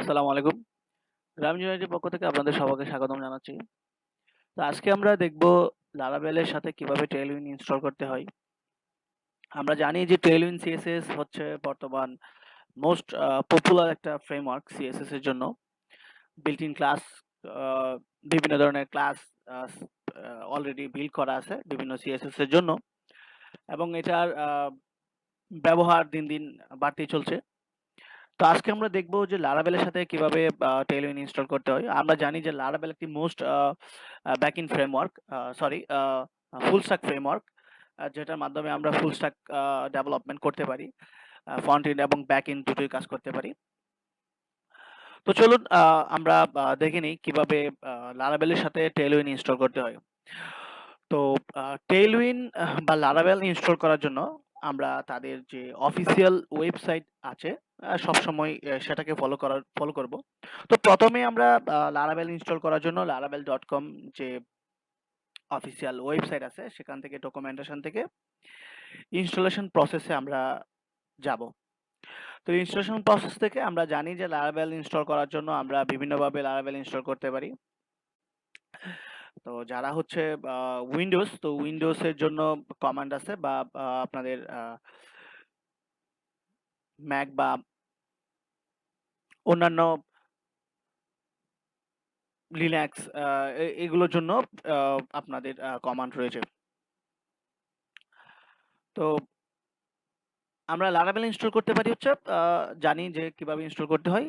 আসসালামু আলাইকুম। গ্রামীণ ইউনিটির পক্ষ থেকে আপনাদের সবাইকে স্বাগতম জানাচ্ছি। তো আজকে আমরা দেখব Laravel এর সাথে কিভাবে Tailwind ইনস্টল করতে হয়। আমরা জানি যে Tailwind CSS হচ্ছে বর্তমান মোস্ট পপুলার একটা ফ্রেমওয়ার্ক CSS এর জন্য। বিল্ট ইন ক্লাস আ বিভিন্ন ধরনের ক্লাস আ অলরেডি বিল্ড করা আছে বিভিন্ন CSS এর জন্য এবং এটার ব্যবহার দিন, দিন বাড়তেই চলছে। তো আজকে আমরা দেখব যে Laravel এর সাথে কিভাবে Tailwind ইনস্টল করতে হয়। আমরা জানি যে Laravel একটি most backend framework sorry full stack framework যেটার মাধ্যমে আমরা ফুল স্ট্যাক ডেভেলপমেন্ট করতে পারি। ফ্রন্ট এন্ড এবং ব্যাক এন্ড দুটোই কাজ করতে পারি। তো চলুন আমরা দেখে নিই কিভাবে Laravel এর সাথে Tailwind ইনস্টল করতে হয়। তো Tailwind বা Laravel ইনস্টল করার জন্য আমরা তাদের যে অফিসিয়াল ওয়েবসাইট আছে সবসময় সেটাকে ফলো করব। তো প্রথমে আমরা Laravel ইনস্টল করার জন্য laravel.com যে অফিসিয়াল ওয়েবসাইট আছে সেখান থেকে ডকুমেন্টেশন থেকে ইনস্টলেশন প্রসেসে আমরা যাব। তো ইনস্টলেশন প্রসেস থেকে আমরা জানি যে Laravel ইনস্টল করার জন্য আমরা বিভিন্নভাবে Laravel ইনস্টল করতে পারি। তো যারা হচ্ছে উইন্ডোজ তো উইন্ডোজ এর জন্য কমান্ড আছে বা আপনাদের ম্যাক বা অন্যান্য লিনাক্স এগুলোর জন্য আপনাদের কমান্ড রয়েছে। তো আমরা Laravel ইনস্টল করতে পারি হচ্ছে জানি যে কিভাবে ইনস্টল করতে হয়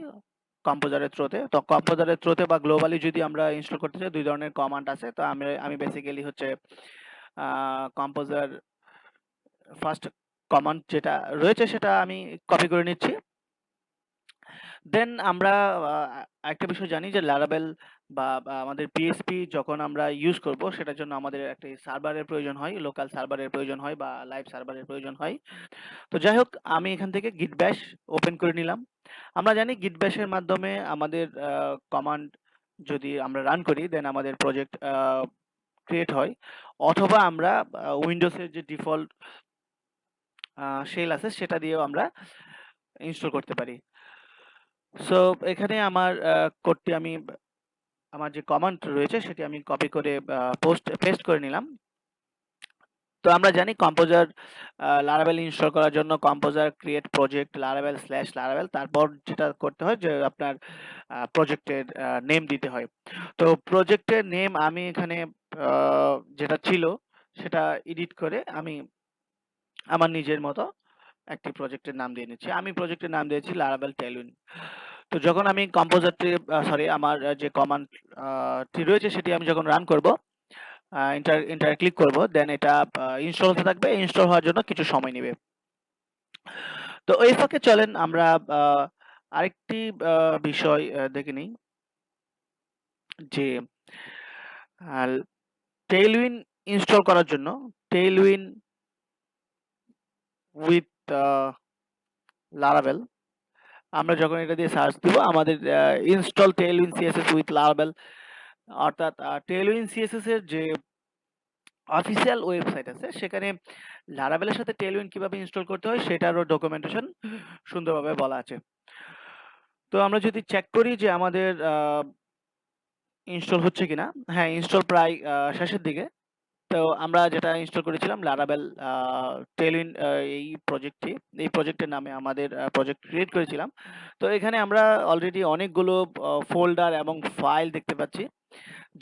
কম্পোজারের থ্রোতে। তো কম্পোজারের থ্রোতে বা গ্লোবালি যদি আমরা ইনস্টল করতে চাই দুই ধরনের কমান্ড আছে। তো আমি বেসিক্যালি হচ্ছে কম্পোজার ফার্স্ট কমান্ড যেটা রয়েছে সেটা আমি কপি করে নিচ্ছি। দেন আমরা একটা বিষয় জানি যে Laravel বা আমাদের পিএইচপি যখন আমরা ইউজ করব সেটার জন্য আমাদের একটি সার্ভারের প্রয়োজন হয়, লোকাল সার্ভারের প্রয়োজন হয় বা লাইভ সার্ভারের প্রয়োজন হয়। তো যাই হোক আমি এখান থেকে git bash ওপেন করে নিলাম। আমরা জানি git bash এর মাধ্যমে আমাদের কমান্ড যদি আমরা রান করি দেন আমাদের প্রজেক্ট ক্রিয়েট হয় অথবা আমরা উইন্ডোজের যে ডিফল্ট শেল আছে সেটা দিয়েও আমরা ইনস্টল করতে পারি। সো এখানে আমার কোডটি আমার যে কমান্ড রয়েছে সেটি আমি কপি করে পেস্ট করে নিলাম। তো আমরা জানি কম্পোজার Laravel ইনস্টল করার জন্য কম্পোজার ক্রিয়েট প্রজেক্ট Laravel/Laravel তারপর যেটা করতে হয় যে আপনার প্রজেক্টের নেম দিতে হয়। তো প্রজেক্টের নেম আমি এখানে যেটা ছিল সেটা এডিট করে আমি আমার নিজের মতো একটি প্রজেক্টের নাম দিয়ে নিচ্ছি। আমি প্রজেক্টের নাম দিয়েছি Laravel Tailwind। তো যখন আমি কম্পোজারটি সরি আমার যে কমান্ড টি রয়েছে সেটি আমি যখন রান করব এন্টারে ক্লিক করব দেন এটা ইনস্টল হতে থাকবে। ইনস্টল হওয়ার জন্য কিছু সময় নেবে। তো এই ফাঁকে চলেন আমরা আরেকটি বিষয় দেখে নিই যে Tailwind ইনস্টল করার জন্য Tailwind উইথ Laravel আমরা যখন এটা দিয়ে সার্চ দিব আমাদের install Tailwind CSS with Laravel অর্থাৎ Tailwind CSS এর যে অফিসিয়াল ওয়েবসাইট আছে সেখানে Laravel এর সাথে Tailwind কিভাবে ইনস্টল করতে হয় সেটারও ডকুমেন্টেশন সুন্দরভাবে বলা আছে। তো আমরা যদি চেক করি যে আমাদের ইনস্টল হচ্ছে কিনা, হ্যাঁ ইনস্টল প্রায় শেষের দিকে। তো আমরা যেটা ইনস্টল করেছিলাম Laravel Tailwind এই প্রজেক্টের নামে আমাদের প্রজেক্ট ক্রিয়েট করেছিলাম। তো এখানে আমরা অলরেডি অনেকগুলো ফোল্ডার এবং ফাইল দেখতে পাচ্ছি।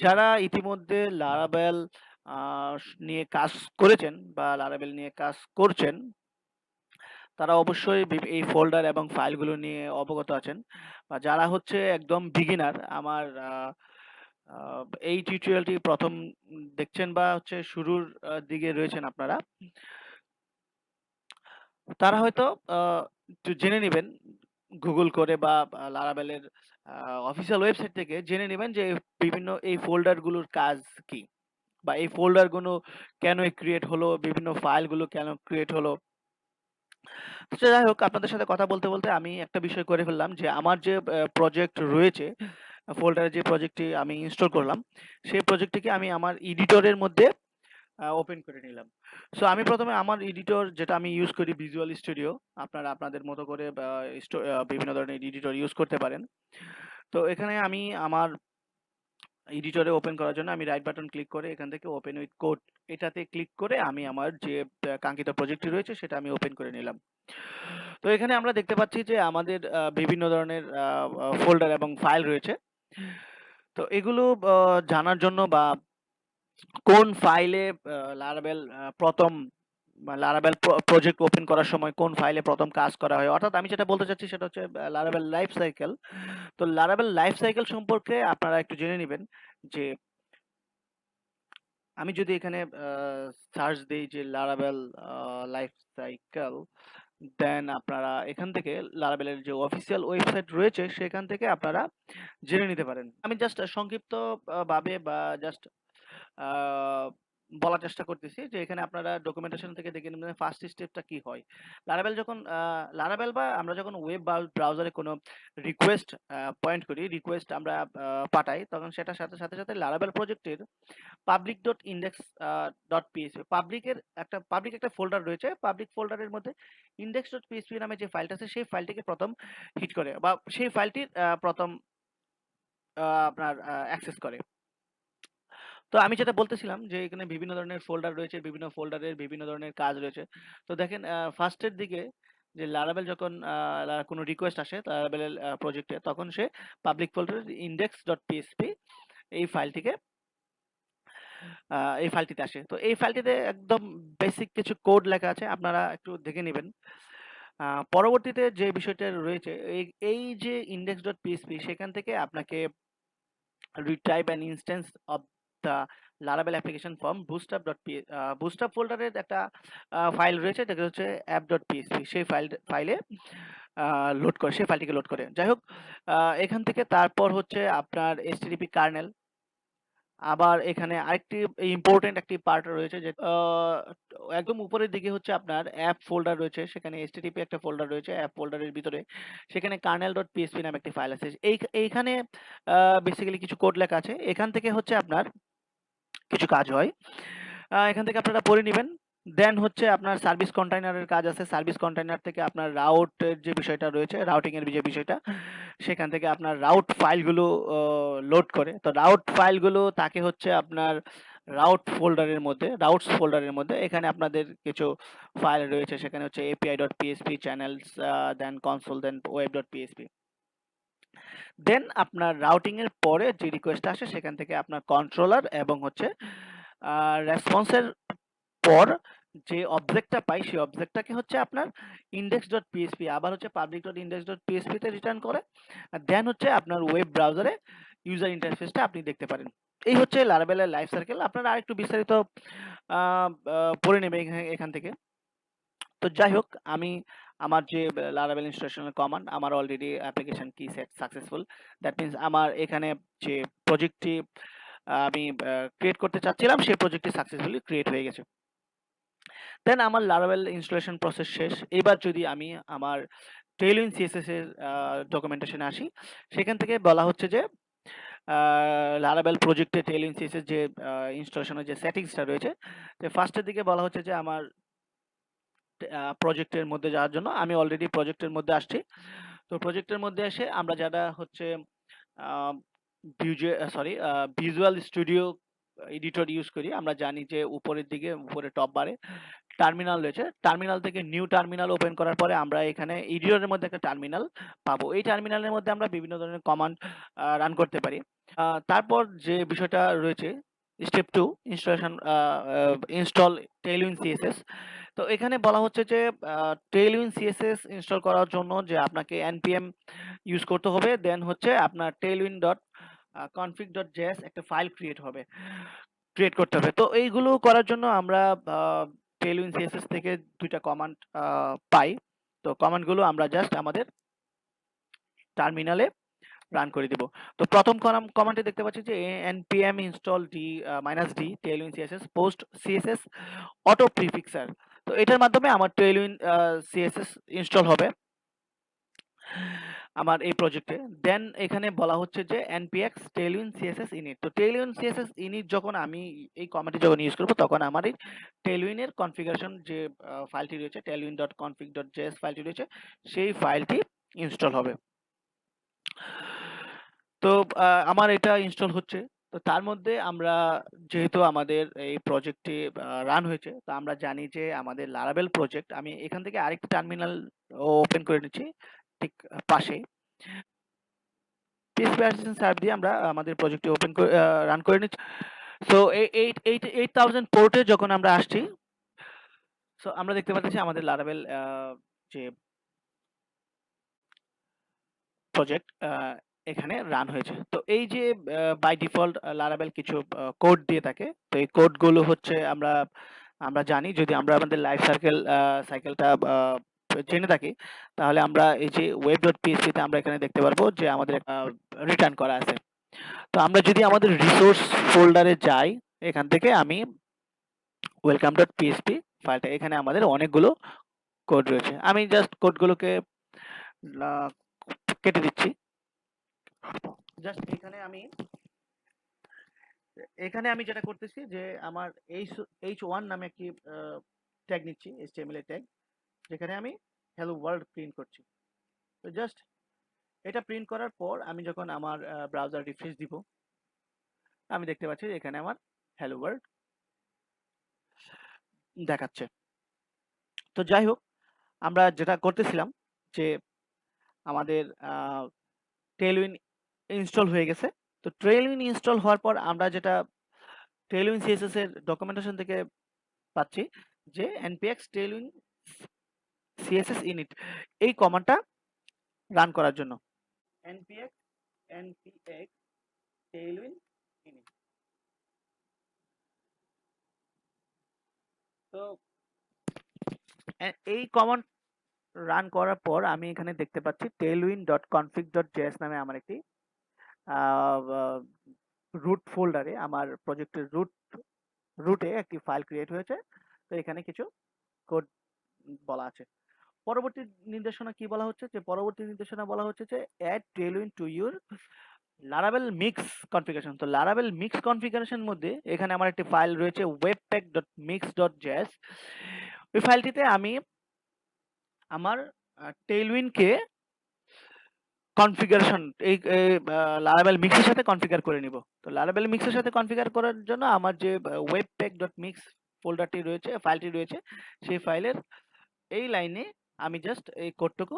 যারা ইতিমধ্যে Laravel নিয়ে কাজ করেছেন বা Laravel নিয়ে কাজ করছেন তারা অবশ্যই এই ফোল্ডার এবং ফাইলগুলো নিয়ে অবগত আছেন। বা যারা হচ্ছে একদম বিগিনার আমার এই টিউটোরিয়ালটি প্রথম দেখছেন বা হচ্ছে শুরুর দিকে রয়েছেন আপনারা, তারা হয়তো একটু জেনে নিবেন গুগল করে বা Laravel এর অফিসিয়াল ওয়েবসাইট থেকে জেনে নিবেন যে বিভিন্ন এই ফোল্ডারগুলোর কাজ কি? বা এই ফোল্ডারগুলো কেন ক্রিয়েট হলো? বিভিন্ন ফাইলগুলো কেন ক্রিয়েট হলো? তো যাই হোক আপনাদের সাথে কথা বলতে আমি একটা বিষয় করে ফেললাম যে আমার যে প্রজেক্ট রয়েছে ফোল্ডারে যে প্রজেক্টটি আমি ইনস্টল করলাম সেই প্রজেক্টটিকে আমি আমার এডিটরের মধ্যে ওপেন করে নিলাম। সো আমি প্রথমে আমার এডিটর যেটা আমি ইউজ করি ভিজুয়াল স্টুডিও, আপনারা আপনাদের মতো করে বিভিন্ন ধরনের এডিটর ইউজ করতে পারেন। তো এখানে আমি আমার এডিটরে ওপেন করার জন্য আমি রাইট বাটন ক্লিক করে এখান থেকে ওপেন উইথ কোড এটাতে ক্লিক করে আমি আমার যে কাঙ্ক্ষিত প্রজেক্টটি রয়েছে সেটা আমি ওপেন করে নিলাম। তো এখানে আমরা দেখতে পাচ্ছি যে আমাদের বিভিন্ন ধরনের ফোল্ডার এবং ফাইল রয়েছে। তো এগুলো জানার জন্য বা কোন ফাইলে লারাভেল প্রথম লারাভেল প্রজেক্ট ওপেন করার সময় কোন ফাইলে প্রথম কাজ করা হয়, অর্থাৎ আমি যেটা বলতে চাচ্ছি সেটা হচ্ছে লারাভেল লাইফ সাইকেল। তো লারাভেল লাইফ সাইকেল সম্পর্কে আপনারা একটু জেনে নেবেন যে আমি যদি এখানে সার্চ দিই যে লারাভেল লাইফ সাইকেল, দেন আপনারা এখান থেকে লারাভেলের যে অফিসিয়াল ওয়েবসাইট রয়েছে সেখান থেকে আপনারা জেনে নিতে পারেন। আমি জাস্ট সংক্ষিপ্ত ভাবে বা জাস্ট বলার চেষ্টা করতেছি যে এখানে আপনারা ডকুমেন্টেশন থেকে দেখে নেবেন ফার্স্ট স্টেপটা কি হয়। লারাভেল যখন লারাভেল বা আমরা যখন ওয়েব ব্রাউজারে কোনো রিকোয়েস্ট পয়েন্ট করি, রিকোয়েস্ট আমরা পাঠাই, তখন সেটার সাথে সাথে সাথে লারাভেল প্রজেক্টের public dot index dot PHP public একটা ফোল্ডার রয়েছে। পাবলিক ফোল্ডারের মধ্যে ইন্ডেক্স ডট পিএইচপি নামে যে ফাইলটা আছে সেই ফাইলটিকে প্রথম হিট করে বা সেই ফাইলটির প্রথম আপনার অ্যাক্সেস করে। তো আমি যেটা বলতেছিলাম যে এখানে বিভিন্ন ধরনের ফোল্ডার রয়েছে, বিভিন্ন ফোল্ডারের বিভিন্ন ধরনের কাজ রয়েছে। তো দেখেন ফার্স্টের দিকে যে লারাভেল যখন কোনো রিকোয়েস্ট আসে লারাভেলের প্রজেক্টে, তখন সে পাবলিক ফোল্ডারের ইন্ডেক্স ডট পিএইচপি এই ফাইলটিকে এই ফাইলটিতে আসে। তো এই ফাইলটিতে একদম বেসিক কিছু কোড লেখা আছে, আপনারা একটু দেখে নেবেন। পরবর্তীতে যে বিষয়টা রয়েছে এই যে index.php সেখান থেকে আপনাকে retrieve an instance of the Laravel application from bootstrap ফোল্ডারের একটা ফাইল রয়েছে যেটা হচ্ছে app.php, সেই ফাইলে সেই ফাইলটিকে লোড করে। যাই হোক, এখান থেকে তারপর হচ্ছে আপনার HTTP কার্নেল। আবার এখানে আরেকটি ইম্পর্টেন্ট একটি পার্ট রয়েছে যে একদম উপরের দিকে হচ্ছে আপনার অ্যাপ ফোল্ডার রয়েছে, সেখানে HTTP একটা ফোল্ডার রয়েছে অ্যাপ ফোল্ডারের ভিতরে, সেখানে kernel.php নামে একটি ফাইল আছে। এইখানে বেসিক্যালি কিছু কোড লেখা আছে, এখান থেকে হচ্ছে আপনার কিছু কাজ হয়, এখান থেকে আপনারা পড়ে নেবেন। দেন হচ্ছে আপনার সার্ভিস কন্টেইনারের কাজ আছে, সার্ভিস কন্টেইনার থেকে আপনার রাউটের যে বিষয়টা রয়েছে, রাউটিং এর যে বিষয়টা, সেখান থেকে আপনার রাউট ফাইলগুলো লোড করে। তো রাউট ফাইলগুলো তাকে হচ্ছে আপনার রাউটস ফোল্ডারের মধ্যে এখানে আপনাদের কিছু ফাইল রয়েছে, সেখানে হচ্ছে api.php, চ্যানেলস, দেন কনসোল, দেন web.php। দেন আপনার রাউটিং এর পরে যে রিকোয়েস্ট আসে সেখান থেকে আপনার কন্ট্রোলার এবং হচ্ছে রেসপন্সের পর যে অবজেক্টটা পাই সেই অবজেক্টটাকে হচ্ছে আপনার index.php আবার হচ্ছে public.index.php তে রিটার্ন করে। দেন হচ্ছে আপনার ওয়েব ব্রাউজারে ইউজার ইন্টারফেসটা আপনি দেখতে পারেন। এই হচ্ছে লারাভেলের লাইফ সার্কেল। আপনারা আরেকটু বিস্তারিত পড়ে নেবেন এখান থেকে। তো যাই হোক, আমি আমার যে লারাভেল ইনস্টলেশনের কমান্ড, আমার অলরেডি অ্যাপ্লিকেশন কি সেট সাকসেসফুল। দ্যাট মিনস আমার এখানে যে প্রজেক্টটি আমি ক্রিয়েট করতে চাচ্ছিলাম সেই প্রজেক্টটি সাকসেসফুলি ক্রিয়েট হয়ে গেছে। দেন আমার লারাভেল ইনস্টলেশন প্রসেস শেষ। এবার যদি আমি আমার টেইলউইন্ড সিএসএস এর ডকুমেন্টেশনে আসি, সেখান থেকে বলা হচ্ছে যে লারাভেল প্রজেক্টে টেইলউইন্ড সিএসএস যে ইনস্টলেশনের যে সেটিংসটা রয়েছে, যে ফার্স্টের দিকে বলা হচ্ছে যে আমার প্রজেক্টের মধ্যে যাওয়ার জন্য। আমি অলরেডি প্রজেক্টের মধ্যে আসছি। তো প্রজেক্টের মধ্যে এসে আমরা যারা হচ্ছে ভিজুয়াল স্টুডিও এডিটর ইউজ করি, আমরা জানি যে উপরের দিকে উপরে টপ বারে টার্মিনাল রয়েছে। টার্মিনাল থেকে নিউ টার্মিনাল ওপেন করার পরে আমরা এখানে এডিটরের মধ্যে একটা টার্মিনাল পাবো। এই টার্মিনালের মধ্যে আমরা বিভিন্ন ধরনের কমান্ড রান করতে পারি। তারপর যে বিষয়টা রয়েছে স্টেপ 2, ইনস্টল টেইলউইন্ড সিএসএস। তো এখানে বলা হচ্ছে যে টেইলউইন্ড সিএসএস ইনস্টল করার জন্য যে আপনাকে npm ইউজ করতে হবে, দেন হচ্ছে আপনার tailwind.config.js একটা ফাইল ক্রিয়েট করতে হবে। তো এইগুলো করার জন্য আমরা টেইলউইন্ড সিএসএস থেকে দুইটা কমান্ড পাই। তো কমান্ডগুলো আমরা জাস্ট আমাদের টার্মিনালে রান করে দিব। তো প্রথম কমান্ডে দেখতে পাচ্ছি যে npm install -d tailwind css post css auto prefixer। তো এটার মাধ্যমে আমার tailwind css ইনস্টল হবে। আমার এই প্রজেক্টে। দেন এখানে বলা হচ্ছে যে npx tailwind css init। তো tailwind css init যখন আমি এই কমান্ডটি যখন ইউজ করব তখন আমার এই tailwind এর কনফিগারেশন যে ফাইলটি রয়েছে tailwind.config.js ফাইলটি রয়েছে সেই ফাইলটি ইনস্টল হবে। তো আমার এটা ইনস্টল হচ্ছে। তো তার মধ্যে আমরা যেহেতু আমাদের এই প্রজেক্টটি রান হয়েছে, তো আমরা জানি যে আমাদের Laravel প্রজেক্ট, আমি এখান থেকে আরেকটি টার্মিনাল ওপেন করে নিচ্ছি ঠিক পাশে। PHP অ্যাসিস্ট্যান্ট সার্ভ দিয়ে আমরা আমাদের প্রজেক্টটি ওপেন করে রান করে নিচ্ছি। সো এই 8000 পোর্টে যখন আমরা আসছি, সো আমরা দেখতে পাচ্ছি আমাদের Laravel যে প্রজেক্ট এখানে রান হয়েছে। তো এই যে বাই ডিফল্ট Laravel কিছু কোড দিয়ে থাকে। তো এই কোডগুলো হচ্ছে আমরা আমরা জানি, যদি আমরা আমাদের লাইফ সাইকেলটা জেনে থাকি, তাহলে আমরা এই যে web.php তে আমরা এখানে দেখতে পারবো যে আমাদের রিটার্ন করা আছে। তো আমরা যদি আমাদের রিসোর্স ফোল্ডারে যাই, এখান থেকে আমি welcome.php ফাইলটা, এখানে আমাদের অনেকগুলো কোড রয়েছে। আমি জাস্ট কোডগুলোকে কেটে দিচ্ছি। জাস্ট এখানে আমি যেটা করতেছি যে আমার h1 নামে একটি ট্যাগ নিচ্ছি, HTML এর ট্যাগ, যেখানে আমি হ্যালো ওয়ার্ল্ড প্রিন্ট করছি। তো জাস্ট এটা প্রিন্ট করার পর আমি যখন আমার ব্রাউজার রিফ্রেশ দিব, আমি দেখতে পাচ্ছি এখানে আমার হ্যালো ওয়ার্ল্ড দেখাচ্ছে। তো যাই হোক, আমরা যেটা করতেছিলাম যে আমাদের টেলউইন ইনস্টল হয়ে গেছে। তো টেলউইন ইনস্টল হওয়ার পর আমরা যেটা টেলউইন সিএসএস এর ডকুমেন্টেশন থেকে পাচ্ছি যে npx tailwind css init এই কমান্ডটা রান করার জন্য npx tailwind init। তো এই কমান্ড রান করার পর আমি এখানে দেখতে পাচ্ছি tailwind.config.js নামে আমার একটি রুট ফোল্ডারে, আমার প্রজেক্টের রুটে একটি ফাইল ক্রিয়েট হয়েছে। তো এখানে কিছু কোড বলা আছে। পরবর্তী নির্দেশনা কি বলা হচ্ছে, যে পরবর্তী নির্দেশনা বলা হচ্ছে যে add Tailwind to your Laravel mix configuration. তো Laravel মিক্স কনফিগারেশন মধ্যে এখানে আমার একটি ফাইল রয়েছে webpack.mix.js। ওই ফাইলটিতে আমি আমার টেলউইন্ডকে কনফিগারেশন এই Laravel মিক্সের সাথে কনফিগার করে নিব। তো Laravel মিক্সের সাথে কনফিগার করার জন্য আমার যে webpack.mix ফোল্ডারটি রয়েছে, ফাইলটি রয়েছে, সেই ফাইলের এই লাইনে আমি জাস্ট এই কোডটুকু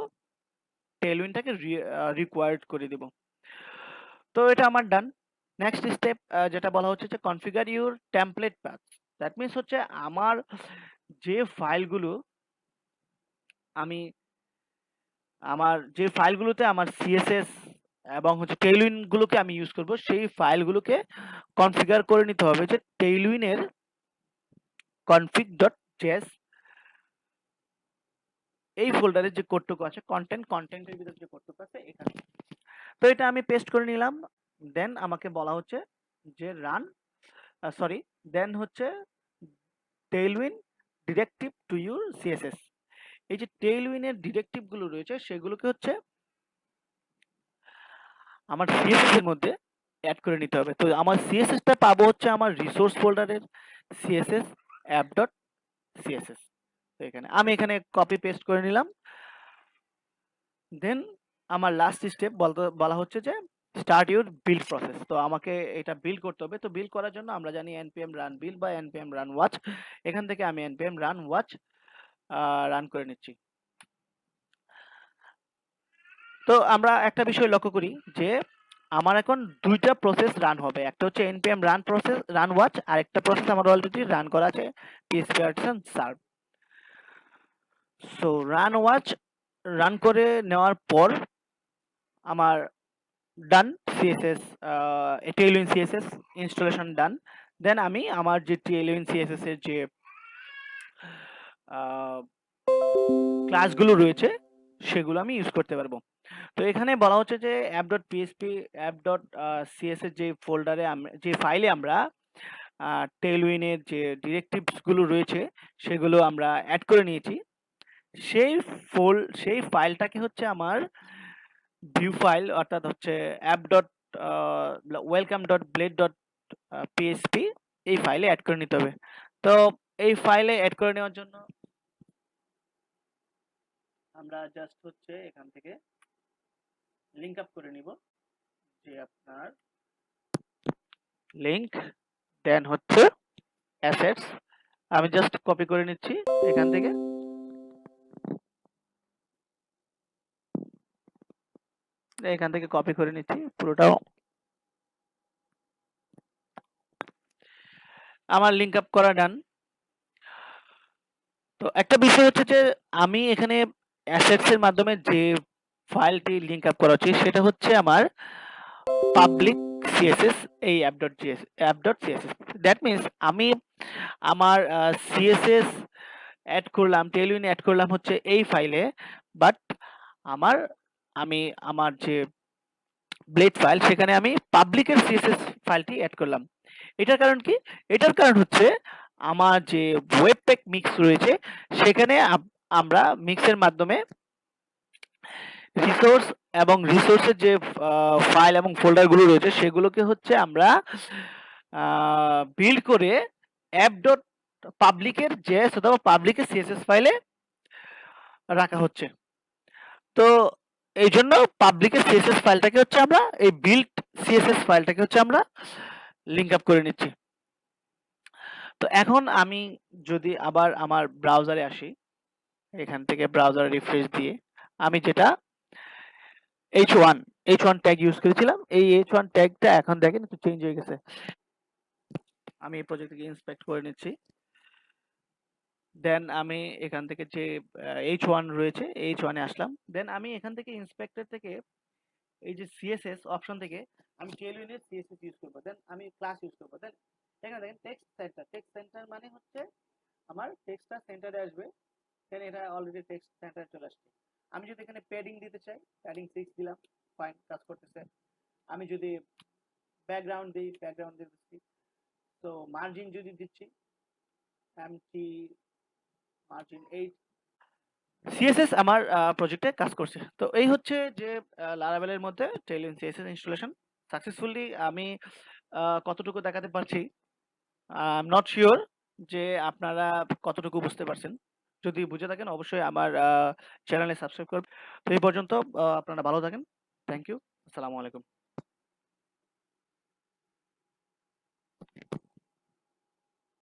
টেলউইন্ডটাকে রিকোয়ার্ড করে দিব। তো এটা আমার ডান। নেক্সট স্টেপ যেটা বলা হচ্ছে যে configure your template path. That means হচ্ছে আমার যে ফাইলগুলো আমি যে ফাইলগুলোতে আমার সিএসএস এবং হচ্ছে টেইলউইন গুলোকে আমি ইউজ করব, সেই ফাইলগুলোকে কনফিগার করে নিতে হবে যে টেইলউইনের config.js এই ফোল্ডারে যে কোডটুকু আছে, কন্টেন্টের ভিতরে যে কোডটুকু আছে এখানে। তো এটা আমি পেস্ট করে নিলাম। দেন আমাকে বলা হচ্ছে যে রান দেন হচ্ছে টেইলউইন ডিরেক্টিভ টু ইউর সিএসএস। এই যে টেইলউইনের ডিরেক্টিভ গুলো রয়েছে সেগুলোকে হচ্ছে আমার সিএসএস এর মধ্যে অ্যাড করে নিতে হবে। তো আমার সিএসএসটা পাবো হচ্ছে আমার রিসোর্স ফোল্ডারের সিএসএস অ্যাপ ডট সিএসএস। তো আমি এখানে কপি পেস্ট করে নিলাম। দেন আমার লাস্ট স্টেপ বলা হচ্ছে যে স্টার্ট ইউর বিল্ড প্রসেস। তো আমাকে এটা বিল্ড করতে হবে। তো বিল্ড করার জন্য আমরা জানি npm run build বা npm run watch। এখান থেকে আমি npm run watch রান করে নিচ্ছি। তো আমরা একটা বিষয় লক্ষ্য করি যে আমার এখন দুইটা প্রসেস রান হবে। একটা হচ্ছে npm run process run watch, আর একটা প্রসেস আমার অলরেডি রান করা আছে php artisan serve। So run watch run করে নেওয়ার পর আমার ডান সিএসএস টেইলউইন সিএসএস ইনস্টলেশন ডান। দেন আমি আমার যে টেইলউইন সিএসএস এর যে ক্লাসগুলো রয়েছে সেগুলো আমি ইউজ করতে পারবো। তো এখানে বলা হচ্ছে যে app.php app.cs এর যে ফোল্ডারে যে ফাইলে আমরা টেইলউইনের যে ডিরেক্টিভস গুলো রয়েছে সেগুলো আমরা অ্যাড করে নিয়েছি। সেই ফাইলটাকে হচ্ছে আমার ভিউ ফাইল অর্থাৎ হচ্ছে app dot welcome dot blade dot PSP এই ফাইলে অ্যাড করে নিতে হবে। তো এই ফাইলে অ্যাড করে নেওয়ার জন্য আমরা জাস্ট হচ্ছে এখান থেকে লিঙ্ক আপ করে নিব, যে আপনার লিঙ্ক দেন হচ্ছে অ্যাসেটস। আমি জাস্ট কপি করে নিচ্ছি এখান থেকে, কপি করে নিচ্ছি পুরোটাও। আমার লিঙ্ক আপ করা ডান। তো একটা বিষয় হচ্ছে যে আমি এখানে অ্যাসেটস এর মাধ্যমে যে ফাইলটি লিঙ্ক আপ করা হচ্ছে সেটা হচ্ছে আমার পাবলিক সিএসএস, এই app.css। দ্যাট মিনস আমি আমার সিএসএস অ্যাড করলাম, টেইলউইন অ্যাড করলাম হচ্ছে এই ফাইলে, বাট আমার আমি আমার যে ব্লেড ফাইল সেখানে আমি পাবলিকের সিএসএস ফাইলটি অ্যাড করলাম। এটার কারণ কি? এটার কারণ হচ্ছে আমার যে ওয়েব পেক মিক্স রয়েছে সেখানে আমরা মিক্সের মাধ্যমে রিসোর্স এবং রিসোর্সের যে ফাইল এবং ফোল্ডারগুলো রয়েছে সেগুলোকে হচ্ছে আমরা বিল্ড করে অ্যাপ ডট পাবলিকের জেএস অথবা পাবলিকের সিএসএস ফাইলে রাখা হচ্ছে। তো এই জন্য পাবলিকের সিএসএস ফাইলটাকে হচ্ছে আমরা এই বিল্ড সিএসএস ফাইলটাকে হচ্ছে আমরা লিঙ্ক আপ করে নিচ্ছি। তো এখন আমি যদি আবার আমার ব্রাউজারে আসি, এখান থেকে ব্রাউজার রিফ্রেশ দিয়ে আমি যেটা h1 ট্যাগ ইউজ করেছিলাম, এই h1 ট্যাগটা এখন দেখেন একটু চেঞ্জ হয়ে গেছে। আমি এই প্রজেক্টকে ইন্সপেক্ট করে নিচ্ছি। দেন আমি এখান থেকে যে h1 রয়েছে h1 এ আসলাম। দেন আমি এখান থেকে ইন্সপেক্টর থেকে এই যে সিএসএস অপশন থেকে আমি টেইলউইন এর সিএসএস ইউজ করব। দেন আমি ক্লাস ইউজ করব। দেন এখানে দেখেন টেক্সট সেন্টার মানে হচ্ছে আমার টেক্সটটা সেন্টারে আসবে। দেন এটা অলরেডি টেক্সট সেন্টারে চলে আসছে। আমি যদি এখানে প্যাডিং দিতে চাই, প্যাডিং 6 দিলাম, ফাইন, কাজ করতেছে। আমি যদি ব্যাকগ্রাউন্ড দিই, ব্যাকগ্রাউন্ড দিয়ে দিচ্ছি। তো মার্জিন যদি দিচ্ছি এমটি মার্জিন 8, সিএসএস আমার প্রজেক্টে কাজ করছে। তো এই হচ্ছে যে লারাভেলের মধ্যে টেইলউইন সিএসএস ইনস্টলেশন সাকসেসফুলি আমি কতটুকু দেখাতে পারছি আই এম নট শিওর যে আপনারা কতটুকু বুঝতে পারছেন। যদি বুঝে থাকেন অবশ্যই আমার চ্যানেলে সাবস্ক্রাইব করবেন। তো এই পর্যন্ত আপনারা ভালো থাকেন। Thank you. আসসালামু আলাইকুম।